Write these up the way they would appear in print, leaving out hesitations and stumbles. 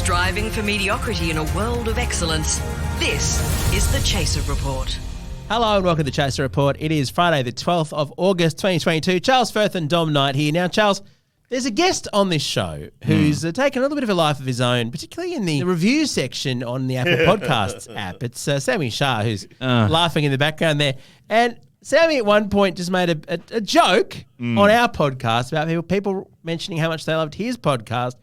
Striving for mediocrity in a world of excellence. This is the Chaser Report. Hello and welcome to the Chaser Report. It is Friday the 12th of August 2022. Charles Firth and Dom Knight here. Now, Charles, there's a guest on this show who's taken a little bit of a life of his own, particularly in the review section on the Apple Podcasts app. It's Sami Shah who's laughing in the background there. And Sammy at one point just made a joke on our podcast about people mentioning how much they loved his podcast,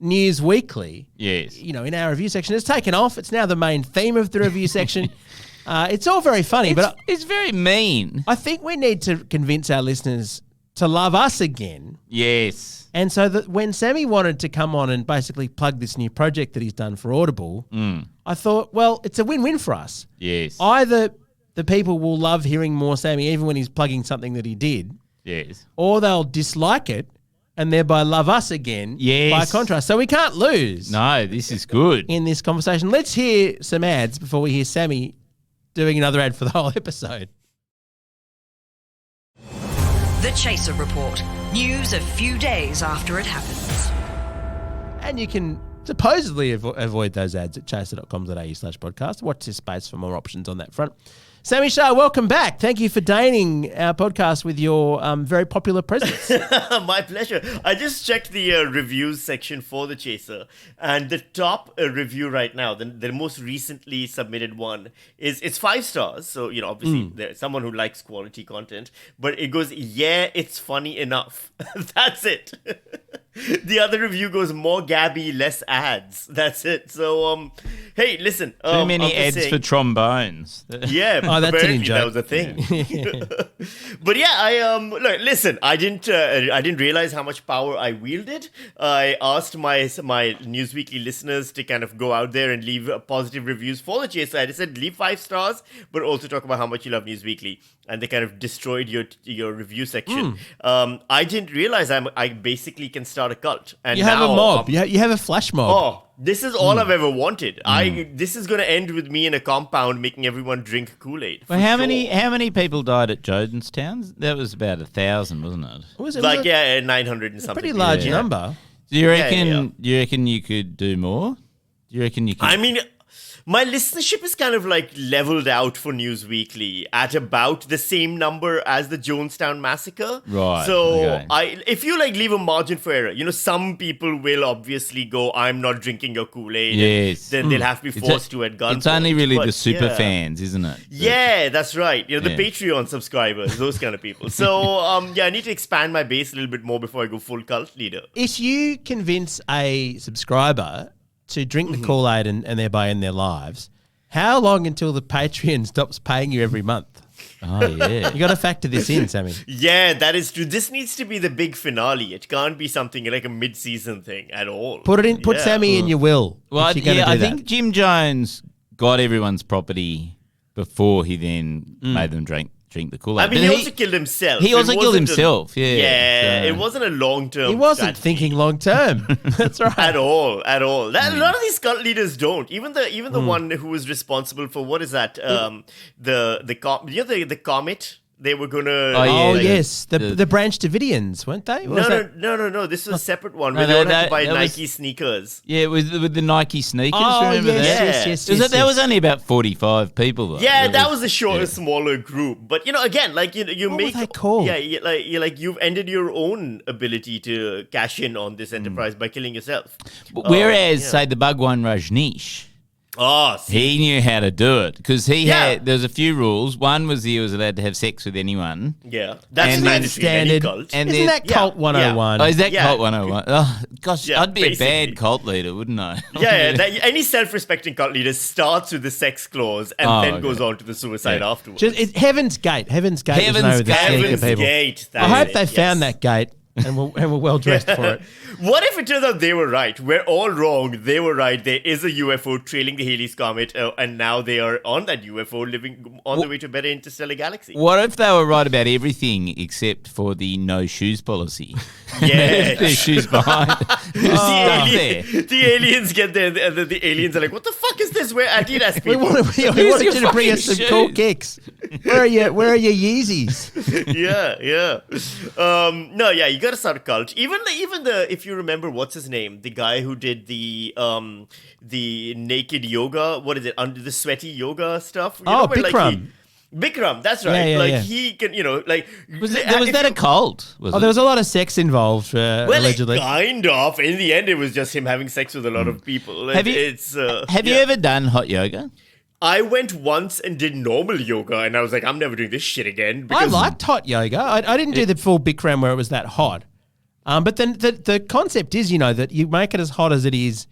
News Weekly. Yes. You know, in our review section. It's taken off. It's now the main theme of the review section. It's all very funny, but it's very mean. I think we need to convince our listeners to love us again. Yes. And so that when Sammy wanted to come on and basically plug this new project that he's done for Audible, I thought, well, it's a win-win for us. Yes. Either the people will love hearing more Sammy even when he's plugging something that he did. Yes. Or they'll dislike it and thereby love us again by contrast. So we can't lose. No, this is good. In this conversation. Let's hear some ads before we hear Sammy doing another ad for the whole episode. The Chaser Report. News a few days after it happens. And you can supposedly avoid those ads at chaser.com.au/podcast. Watch this space for more options on that front. Sami Shah, welcome back. Thank you for deigning our podcast with your very popular presence. My pleasure. I just checked the reviews section for The Chaser, and the top review right now, the most recently submitted one, it's 5 stars. So, you know, obviously there's someone who likes quality content, but it goes, yeah, it's funny enough. That's it. The other review goes, more Gabby, less ads. That's it. So, hey, listen. Too many ads for trombones. Yeah, oh, that's apparently an in-joke. That was a thing. Yeah. But yeah, look, listen. I didn't realize how much power I wielded. I asked my Newsweekly listeners to kind of go out there and leave positive reviews for The Chaser. I just said leave 5 stars, but also talk about how much you love Newsweekly. And they kind of destroyed your review section. I didn't realize I basically can start a cult. And you have a mob. You have a flash mob. Oh, this is all I've ever wanted. This is going to end with me in a compound making everyone drink Kool-Aid. Well, how many people died at Jodenstown? That was about 1,000, wasn't it? Was it 900 and something. Pretty large number. Do you reckon? Do you reckon you could do more? Do you reckon you could? I mean, my listenership is kind of like leveled out for Newsweekly at about the same number as the Jonestown massacre. Right. So okay. if you like leave a margin for error, you know, some people will obviously go, I'm not drinking your Kool-Aid. Yes. Then they'll have to be forced to at gunpoint. It's only really the super fans, isn't it? Yeah, that's right. You know, the Patreon subscribers, those kind of people. So, I need to expand my base a little bit more before I go full cult leader. If you convince a subscriber to drink the Kool-Aid and thereby end their lives, how long until the Patreon stops paying you every month? Oh, yeah. You got to factor this in, Sammy. Yeah, that is true. This needs to be the big finale. It can't be something like a mid-season thing at all. Put Sammy in your will. Well, I think Jim Jones got everyone's property before he then made them drink the Kool-Aid. I mean, he also killed himself. He also killed himself, Yeah, it wasn't a long-term He wasn't strategy. thinking long-term. That's right. At all. A lot of these cult leaders don't. Even the one who was responsible for, what is that? The comet. They were gonna. Yes, the Branch Davidians, weren't they? No. This was a separate one. Where they don't have to buy Nike sneakers. Yeah, with the Nike sneakers. Remember yes, that? Yes. That was only about 45 people. Though. Yeah, that was a smaller group. But you know, again, like you what make. Were they called? Yeah, like you've ended your own ability to cash in on this enterprise by killing yourself. Whereas, say, the Bhagwan Rajneesh. Oh, see. He knew how to do it because there's a few rules. One was he was allowed to have sex with anyone. Yeah, that's standard. Cult. And isn't that cult 101? Oh, is that cult 101? Oh, gosh, I'd be basically a bad cult leader, wouldn't I? Any self-respecting cult leader starts with the sex clause and then goes on to the suicide afterwards. Heaven's Gate. Heaven's Gate. Heaven's Gate. I hope they found that gate. And we're well dressed for it. What if it turns out they were right? We're all wrong. They were right. There is a UFO trailing the Halley's Comet, and now they are on that UFO, living on the way to a better interstellar galaxy. What if they were right about everything except for the no shoes policy? Yeah, their shoes behind. The aliens get there, and the aliens are like, "What the fuck is this? We're Adidas people. We wanted you to bring us some cool kicks. Where are your Yeezys? Yeah. You got to start a cult. Even the if you remember, what's his name, the guy who did the naked yoga, what is it, under the sweaty yoga stuff? Bikram. Bikram, that's right. Yeah. He can, Was that a cult? There was a lot of sex involved, allegedly. Kind of. In the end, it was just him having sex with a lot of people. Have you ever done hot yoga? I went once and did normal yoga, and I was like, I'm never doing this shit again. I liked hot yoga. I didn't do the full Bikram where it was that hot. But then the concept is, that you make it as hot as it is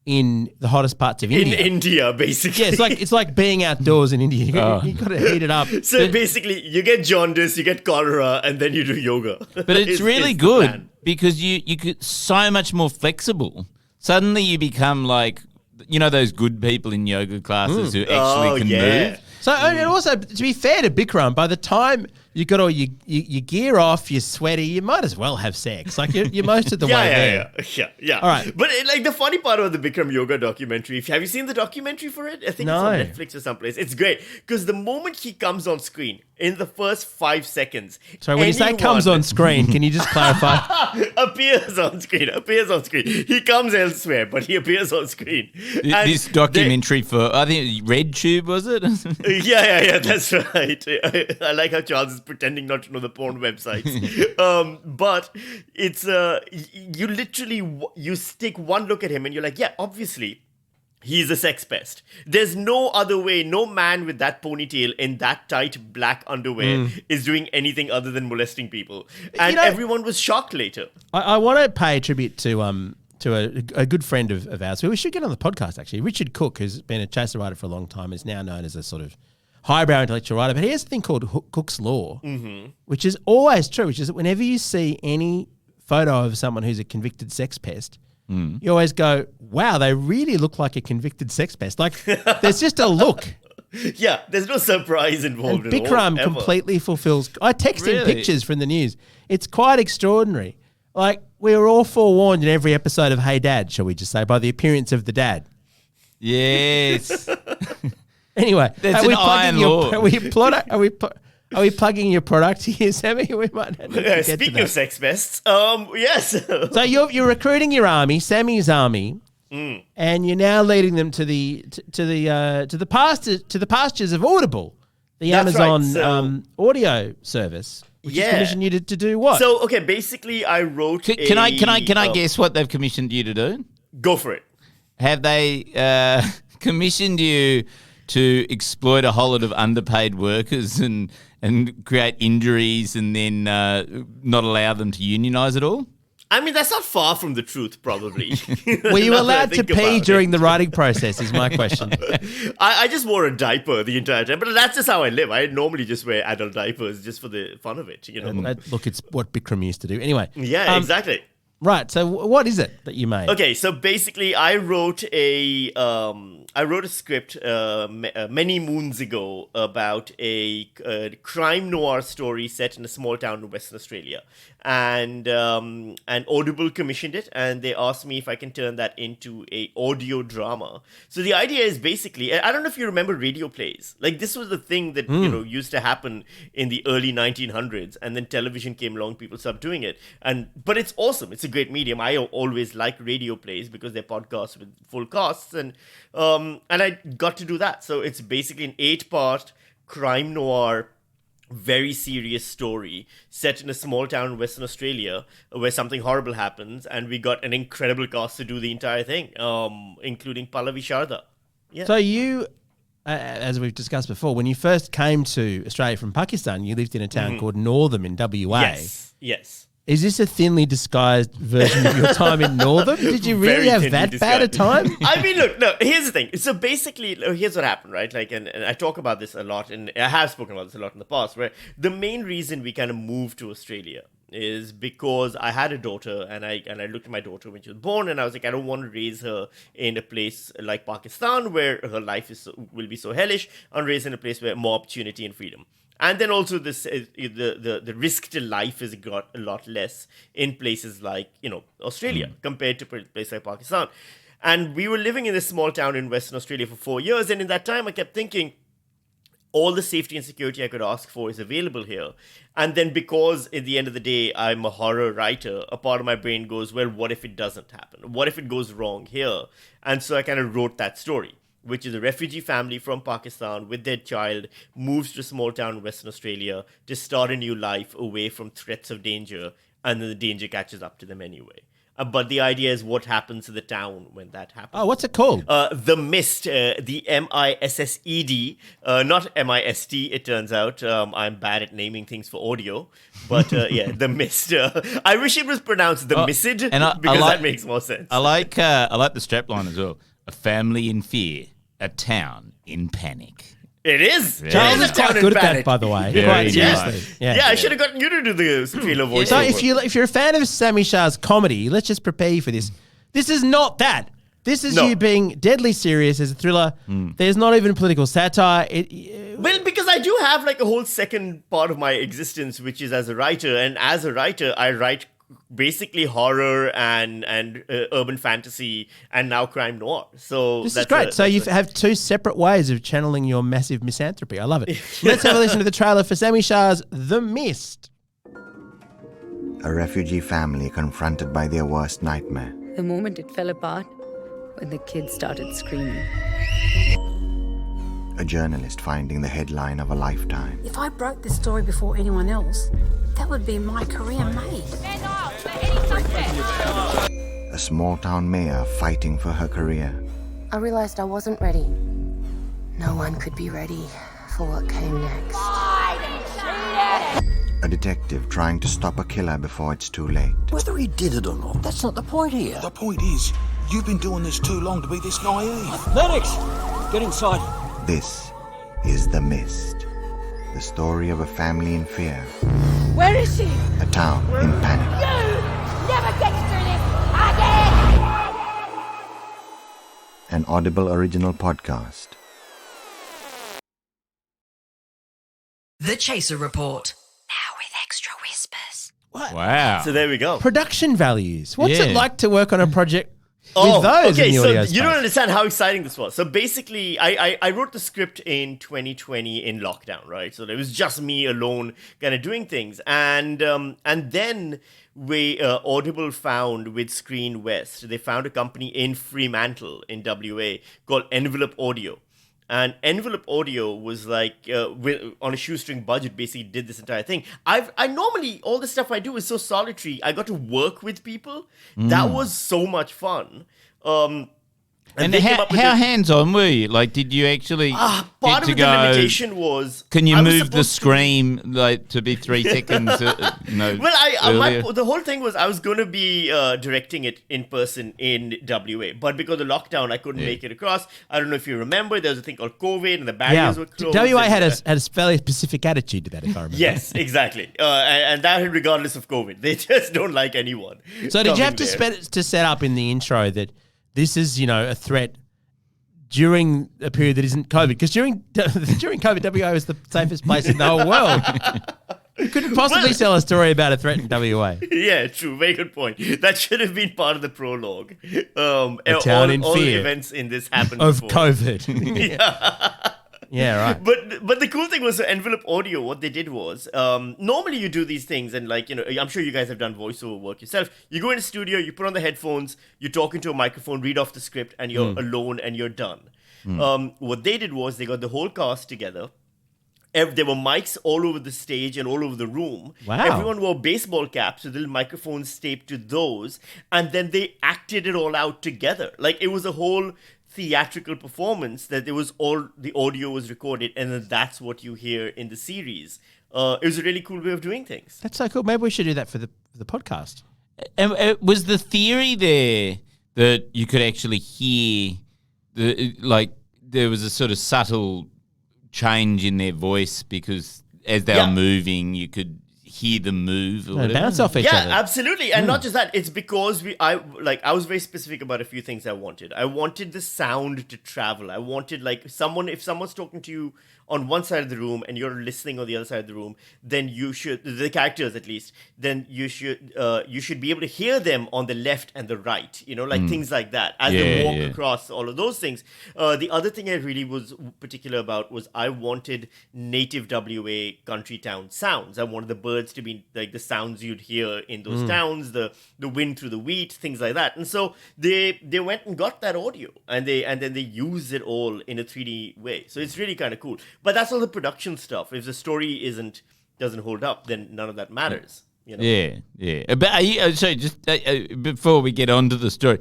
in the hottest parts of India. In India, basically. Yeah, it's like being outdoors in India. You got to heat it up. So basically, you get jaundice, you get cholera, and then you do yoga. But it's really good because you get so much more flexible. Suddenly you become like, those good people in yoga classes who actually can move. So, and also, to be fair to Bikram, by the time you got all your gear off, you're sweaty, you might as well have sex. Like, you're most of the way there. Yeah. All right. But the funny part about the Bikram yoga documentary, have you seen the documentary for it? I think it's on Netflix or someplace. It's great because the moment he comes on screen, in the first 5 seconds. So when you say comes on screen, can you just clarify? appears on screen. He comes elsewhere, but he appears on screen. This documentary for, I think, RedTube, was it? Yeah, that's right. I like how Charles is pretending not to know the porn websites. But it's, you literally, you stick one look at him and you're like, yeah, obviously, he's a sex pest. There's no other way. No man with that ponytail in that tight black underwear is doing anything other than molesting people. And everyone was shocked later. I want to pay tribute to a good friend of ours who we should get on the podcast, actually. Richard Cook, who's been a chaser writer for a long time, is now known as a sort of highbrow intellectual writer. But he has a thing called Cook's Law, which is always true, which is that whenever you see any photo of someone who's a convicted sex pest, you always go, wow, they really look like a convicted sex pest. Like, there's just a look. Yeah, there's no surprise involved and at all. Bikram completely fulfills. I text him pictures from the news. It's quite extraordinary. Like, we were all forewarned in every episode of Hey Dad, shall we just say, by the appearance of the dad. Yes. Anyway, that's an iron law. Are we plugging your product here, Sammy? We might have to get speaking to that. of sex pests, yes. So you're recruiting your army, Sammy's army, and you're now leading them to the pastures of Audible, the That's Amazon audio service, which has commissioned you to do what? So okay, basically, I wrote. Can I guess what they've commissioned you to do? Go for it. Have they commissioned you to exploit a whole lot of underpaid workers and create injuries and then not allow them to unionise at all? I mean, that's not far from the truth, probably. Were you allowed to pee during the writing process is my question. I just wore a diaper the entire time, but that's just how I live. I normally just wear adult diapers just for the fun of it, Look, it's what Bikram used to do. Anyway. Yeah, exactly. Right, so what is it that you made? Okay, so basically, I wrote a script many moons ago about a crime noir story set in a small town in Western Australia, and Audible commissioned it, and they asked me if I can turn that into a audio drama. So the idea is basically, I don't know if you remember radio plays. Like, this was the thing that used to happen in the early 1900s, and then television came along, people stopped doing it, but it's awesome. It's a great medium. I always like radio plays because they're podcasts with full casts, and I got to do that. So it's basically an 8-part crime noir, very serious story set in a small town in Western Australia where something horrible happens, and we got an incredible cast to do the entire thing, including Pallavi Sharda. Yeah. So you, as we've discussed before, when you first came to Australia from Pakistan, you lived in a town called Northam in WA. Yes. Is this a thinly disguised version of your time in Northam? Did you really have that bad a time? I mean, look, no, here's the thing. So basically, here's what happened, right? Like, and I talk about this a lot, and I have spoken about this a lot in the past, where the main reason we kind of moved to Australia is because I had a daughter, and I looked at my daughter when she was born, and I was like, I don't want to raise her in a place like Pakistan where her life will be so hellish. I want to raise her in a place where more opportunity and freedom. And then also this the risk to life has got a lot less in places like, Australia compared to places like Pakistan. And we were living in this small town in Western Australia for 4 years. And in that time, I kept thinking, all the safety and security I could ask for is available here. And then because at the end of the day, I'm a horror writer, a part of my brain goes, well, what if it doesn't happen? What if it goes wrong here? And so I kind of wrote that story, which is a refugee family from Pakistan with their child moves to a small town in Western Australia to start a new life away from threats of danger, and then the danger catches up to them anyway. But the idea is what happens to the town when that happens. Oh, what's it called? The Mist, the MISSED, not MIST, it turns out. I'm bad at naming things for audio. But yeah, The Mist. I wish it was pronounced The Missid, because that makes more sense. I like the strapline as well. A family in fear, a town in panic. It is. Charles It is a town quite in good at panic. that, by the way. Very Quite nice. seriously. Yeah, I should have gotten you to do the trailer voice. So if you're a fan of Sami Shah's comedy, let's just prepare you for this. This is not that. This is you being deadly serious as a thriller. There's not even political satire. Well, because I do have like a whole second part of my existence, which is as a writer. And as a writer, I write basically horror and urban fantasy and now crime noir. So This is great. So you have two separate ways of channeling your massive misanthropy. I love it. Let's have a listen to the trailer for Sami Shah's The Mist. A refugee family confronted by their worst nightmare. The moment it fell apart, when the kids started screaming. A journalist finding the headline of a lifetime. If I broke this story before anyone else, that would be my career made. A small town mayor fighting for her career. I realized I wasn't ready. No one could be ready for what came next. A detective trying to stop a killer before it's too late. Whether he did it or not, That's not the point here. the point is, you've been doing this too long to be this naive. Medics, get inside. This is The Mist. The story of a family in fear. Where is she? A town in panic. Never get through this again! An Audible original podcast. The Chaser Report. Now with extra whispers. Wow. So there we go. Production values. What's Yeah. it like to work on a project with those in the so audio you space? don't understand how exciting this was. So basically, I wrote the script in 2020 in lockdown, right? So it was just me alone, kind of doing things, and then Audible found with Screen West, they found a company in Fremantle in WA called Envelope Audio. And Envelope Audio was like, on a shoestring budget, basically did this entire thing. I normally, all the stuff I do is so solitary. I got to work with people. That was so much fun. And they came up with how this- hands-on were you? Like, did you actually part get of to it, go, the limitation was... can you I was move the supposed to- scream like to be 3 seconds? No. Well, earlier? the whole thing was I was going to be directing it in person in WA, but because of the lockdown, I couldn't make it across. I don't know if you remember, there was a thing called COVID, and the barriers were closed. WA had and- a fairly specific attitude to that, if I remember. Yes, exactly, and that regardless of COVID, they just don't like anyone. So did you have coming there. to set up in the intro that this is, a threat during a period that isn't COVID? Because during COVID, WA was the safest place in the whole world. You couldn't possibly tell a story about a threat in WA. Yeah, true. Very good point. That should have been part of the prologue. A town in all fear events in this happened of before. COVID. Yeah, right. But the cool thing was Envelope Audio. What they did was normally you do these things, and I'm sure you guys have done voiceover work yourself. You go in a studio, you put on the headphones, you talk into a microphone, read off the script, and you're alone and you're done. What they did was they got the whole cast together. There were mics all over the stage and all over the room. Wow. Everyone wore baseball caps with little microphones taped to those, and then they acted it all out together. Like it was a whole theatrical performance that there was all the audio was recorded, and then that's what you hear in the series. It was a really cool way of doing things. That's so cool. Maybe we should do that for the podcast. And was the theory there that you could actually hear there was a sort of subtle change in their voice because as they were moving, you could hear them move or whatever? Bounce off each Yeah, other. absolutely. And not just that, it's because I was very specific about a few things I wanted. I wanted the sound to travel. I wanted if someone's talking to you on one side of the room and you're listening on the other side of the room, then you should, the characters at least, then you should be able to hear them on the left and the right, like things like that as they walk across all of those things. The other thing I really was particular about was I wanted native WA country town sounds. I wanted the birds to be like the sounds you'd hear in those towns, the wind through the wheat, things like that. And so they went and got that audio and then they used it all in a 3D way. So it's really kind of cool. But that's all the production stuff. If the story doesn't hold up, then none of that matters. Yeah. But are you, so just before we get on to the story,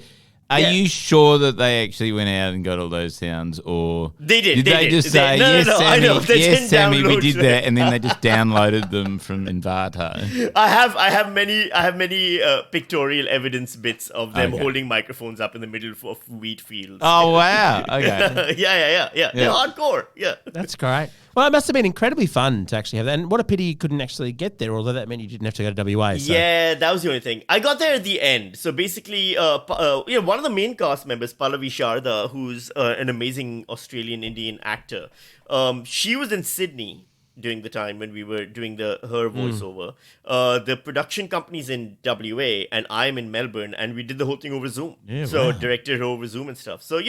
are you sure that they actually went out and got all those sounds, or they did? They just say, no, yes, Sammy, I know. yes, Sammy, we did that, and then they just downloaded them from Envato? I have many pictorial evidence bits of them holding microphones up in the middle of wheat fields. Oh wow! Okay. Yeah. They're hardcore. Yeah. That's great. Well, it must have been incredibly fun to actually have that. And what a pity you couldn't actually get there, although that meant you didn't have to go to WA. So. Yeah, that was the only thing. I got there at the end. So basically, one of the main cast members, Pallavi Sharda, who's an amazing Australian Indian actor, she was in Sydney during the time when we were doing her voiceover. The production company's in WA and I'm in Melbourne, and we did the whole thing over Zoom. Directed over Zoom and stuff. So,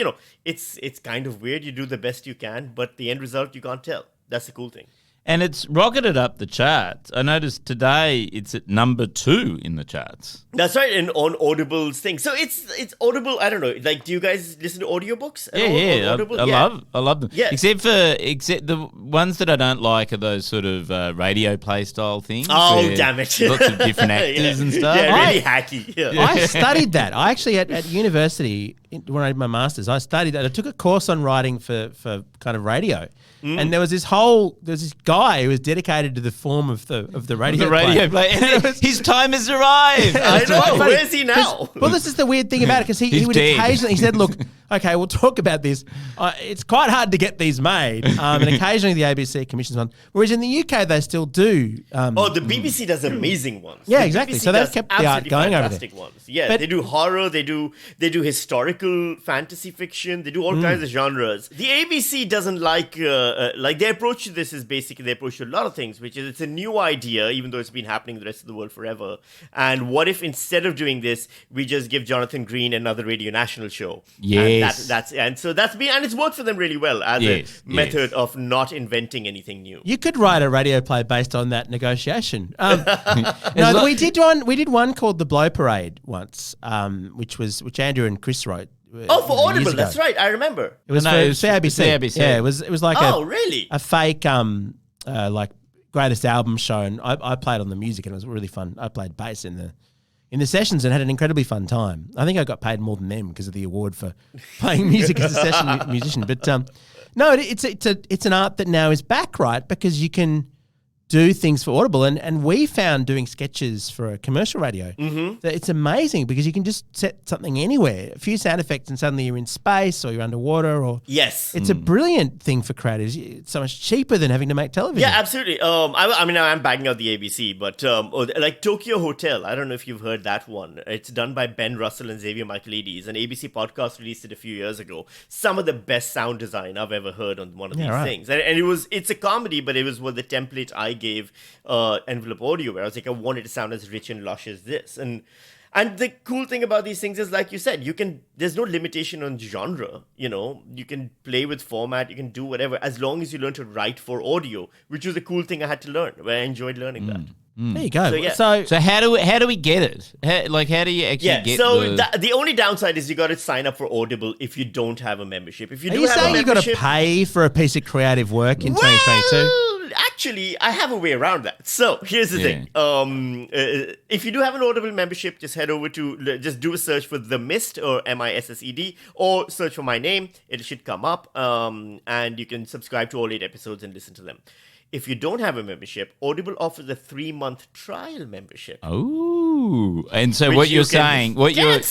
it's kind of weird. You do the best you can, but the end result you can't tell. That's the cool thing. And it's rocketed up the charts. I noticed today it's at number 2 in the charts. That's right, and on Audible's thing. So it's Audible. I don't know. Like, do you guys listen to audiobooks? I love them. Yeah. Except the ones that I don't like are those sort of radio play style things. Oh, damn it! Lots of different actors and stuff. Yeah, really hacky. Yeah. I studied that. I actually at university when I did my masters, I studied that. I took a course on writing for kind of radio. And there was this guy who was dedicated to the form of the radio play. And his time has arrived. I know. Where is he now? Well, this is the weird thing about it, because he would dead. occasionally, he said, look, okay, we'll talk about this. It's quite hard to get these made. And occasionally the ABC commissions one. Whereas in the UK, they still do. The BBC does amazing ones. Yeah, exactly. So they've kept the art going over there. Ones. Yeah, but they do horror. They do historical fantasy fiction. They do all kinds of genres. The ABC doesn't like their approach to this is basically their approach to a lot of things, which is it's a new idea, even though it's been happening in the rest of the world forever. And what if instead of doing this, we just give Jonathan Green another Radio National show? Yes. And so that's been, and it's worked for them really well as a method of not inventing anything new. You could write a radio play based on that negotiation. No, we did one called The Blow Parade once, which Andrew and Chris wrote. Oh, for Audible, that's right. I remember. It was for CABC. Yeah, it was like really? a fake like greatest album show, and I played on the music, and it was really fun. I played bass in the sessions and had an incredibly fun time. I think I got paid more than them because of the award for playing music as a session musician. But no, it's an art that now is back, right? Because you can do things for Audible, and we found doing sketches for a commercial radio that it's amazing because you can just set something anywhere, a few sound effects, and suddenly you're in space or you're underwater. Or it's a brilliant thing for creators. It's so much cheaper than having to make television. Yeah, absolutely. I mean, I'm bagging out the ABC, but like Tokyo Hotel, I don't know if you've heard that one. It's done by Ben Russell and Xavier Michaelides. An ABC podcast released it a few years ago. Some of the best sound design I've ever heard on one of these things, and it's a comedy, but it was the template I gave Envelope Audio, where I was like, I wanted to sound as rich and lush as this. And the cool thing about these things is, like you said, there's no limitation on genre. You can play with format, you can do whatever, as long as you learn to write for audio, which was a cool thing I had to learn, where I enjoyed learning that. There you go. So how do we get it? How do you actually get the only downside is you got to sign up for Audible if you don't have a membership. If you Are you saying you got to pay for a piece of creative work in 2022? Actually, I have a way around that. So here's the thing. If you do have an Audible membership, just head over to, just do a search for The Mist, or MISSED, or search for my name. It should come up, and you can subscribe to all 8 episodes and listen to them. If you don't have a membership, Audible offers a 3-month trial membership. Oh, and so what you're saying, what you're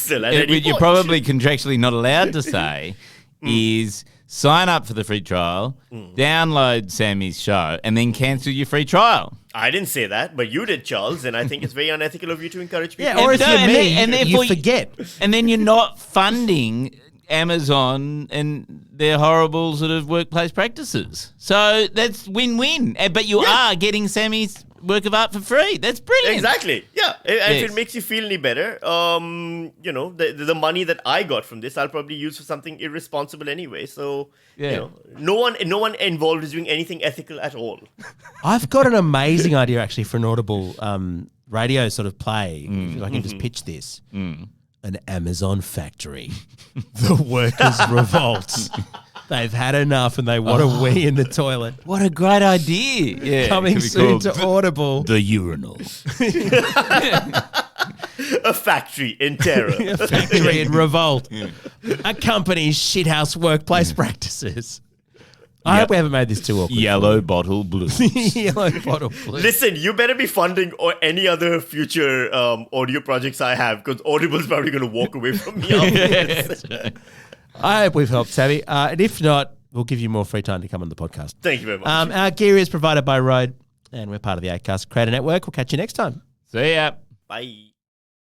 probably contractually not allowed to say is sign up for the free trial, download Sammy's show, and then cancel your free trial. I didn't say that, but you did, Charles, and I think it's very unethical of you to encourage people. Yeah, or if you're me, you forget. And then you're not funding Amazon and their horrible sort of workplace practices. So that's win-win. But you are getting Sammy's work of art for free. That's brilliant. Exactly. Yeah. If it makes you feel any better, the money that I got from this, I'll probably use for something irresponsible anyway. So, no one involved is doing anything ethical at all. I've got an amazing idea actually for an Audible radio sort of play. If I can just pitch this. An Amazon factory. The workers revolt. They've had enough and they want to wee in the toilet. What a great idea. Yeah, Coming soon to Audible. The urinal. A factory in terror. A factory in revolt. A company's shithouse workplace practices. I hope we haven't made this too awkward. Yellow bottle blue. Yellow bottle blue. Listen, you better be funding or any other future audio projects I have, because Audible's probably going to walk away from me after this. I hope we've helped, Sammy. And if not, we'll give you more free time to come on the podcast. Thank you very much. Our gear is provided by Rode, and we're part of the Acast Creator Network. We'll catch you next time. See ya. Bye.